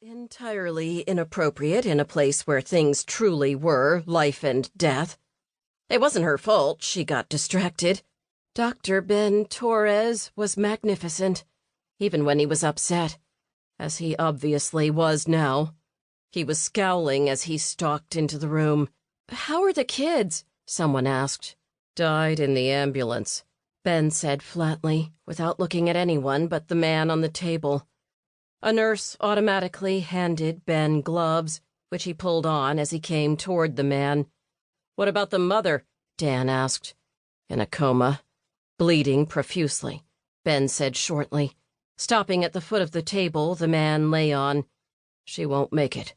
Entirely inappropriate in a place where things truly were life and death. It wasn't her fault she got distracted. Dr. Ben Torres was magnificent, even when he was upset, as he obviously was now. He was scowling as he stalked into the room. "How are the kids?" someone asked. "Died in the ambulance," Ben said flatly, without looking at anyone but the man on the table. A nurse automatically handed Ben gloves, which he pulled on as he came toward the man. "What about the mother?" Dan asked. "In a coma, bleeding profusely," Ben said shortly. Stopping at the foot of the table the man lay on. "She won't make it."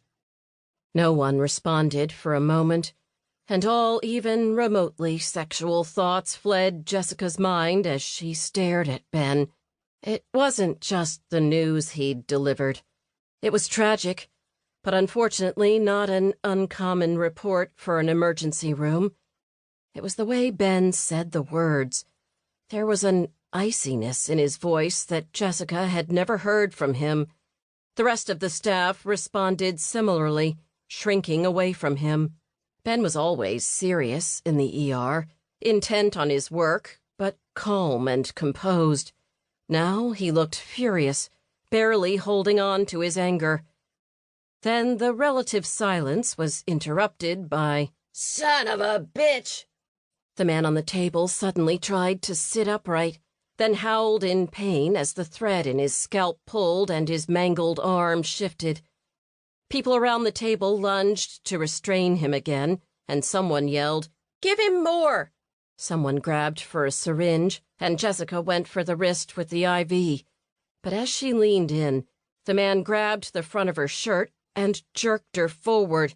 No one responded for a moment, and all even remotely sexual thoughts fled Jessica's mind as she stared at Ben. It wasn't just the news he'd delivered. It was tragic, but unfortunately not an uncommon report for an emergency room. It was the way Ben said the words. There was an iciness in his voice that Jessica had never heard from him. The rest of the staff responded similarly, shrinking away from him. Ben was always serious in the ER, intent on his work, but calm and composed. Now he looked furious, barely holding on to his anger. Then the relative silence was interrupted by, "Son of a bitch!" The man on the table suddenly tried to sit upright, then howled in pain as the thread in his scalp pulled and his mangled arm shifted. People around the table lunged to restrain him again, and someone yelled, "Give him more!" Someone grabbed for a syringe, and Jessica went for the wrist with the IV. But as she leaned in, the man grabbed the front of her shirt and jerked her forward.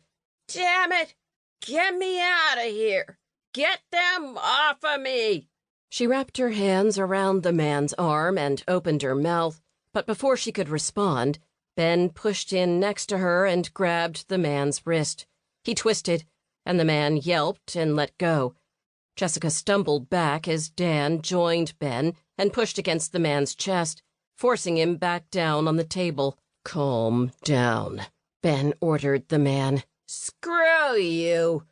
"Damn it! Get me out of here! Get them off of me!" She wrapped her hands around the man's arm and opened her mouth, but before she could respond, Ben pushed in next to her and grabbed the man's wrist. He twisted, and the man yelped and let go. Jessica stumbled back as Dan joined Ben and pushed against the man's chest, forcing him back down on the table. "Calm down," Ben ordered the man. "Screw you!"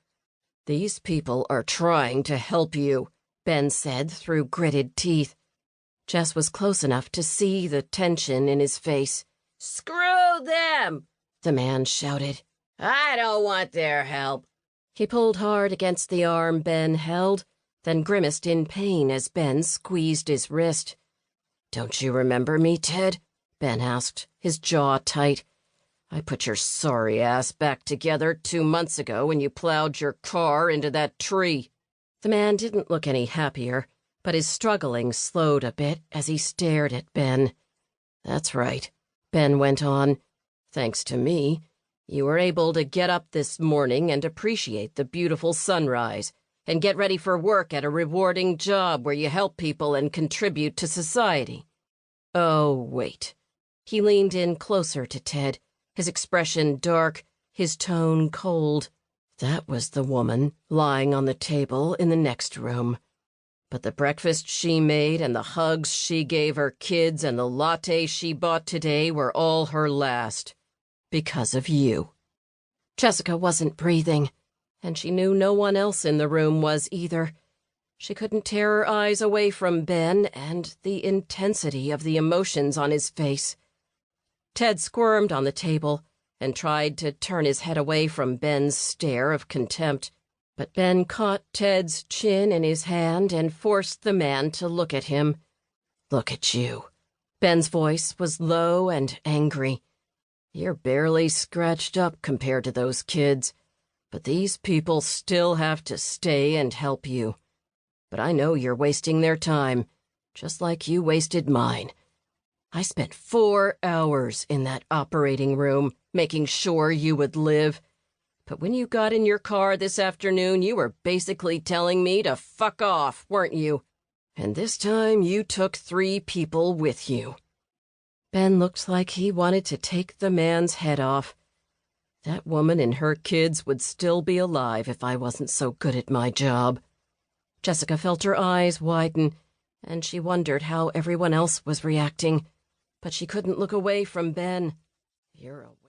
"These people are trying to help you," Ben said through gritted teeth. Jess was close enough to see the tension in his face. "Screw them!" the man shouted. "I don't want their help." He pulled hard against the arm Ben held, then grimaced in pain as Ben squeezed his wrist. "Don't you remember me, Ted?" Ben asked, his jaw tight. "I put your sorry ass back together 2 months ago when you plowed your car into that tree." The man didn't look any happier, but his struggling slowed a bit as he stared at Ben. "That's right," Ben went on. "Thanks to me, you were able to get up this morning and appreciate the beautiful sunrise and get ready for work at a rewarding job where you help people and contribute to society." "Oh, wait." He leaned in closer to Ted, his expression dark, his tone cold. "That was the woman lying on the table in the next room. But the breakfast she made and the hugs she gave her kids and the latte she bought today were all her last. Because of you." Jessica wasn't breathing, and she knew no one else in the room was either. She couldn't tear her eyes away from Ben and the intensity of the emotions on his face. Ted squirmed on the table and tried to turn his head away from Ben's stare of contempt, but Ben caught Ted's chin in his hand and forced the man to look at him. "Look at you." Ben's voice was low and angry. "You're barely scratched up compared to those kids, but these people still have to stay and help you. But I know you're wasting their time, just like you wasted mine. I spent 4 hours in that operating room making sure you would live. But when you got in your car this afternoon, you were basically telling me to fuck off, weren't you? And this time you took 3 people with you." Ben looked like he wanted to take the man's head off. That woman and her kids would still be alive if I wasn't so good at my job. Jessica felt her eyes widen, and she wondered how everyone else was reacting, but she couldn't look away from Ben. "You're a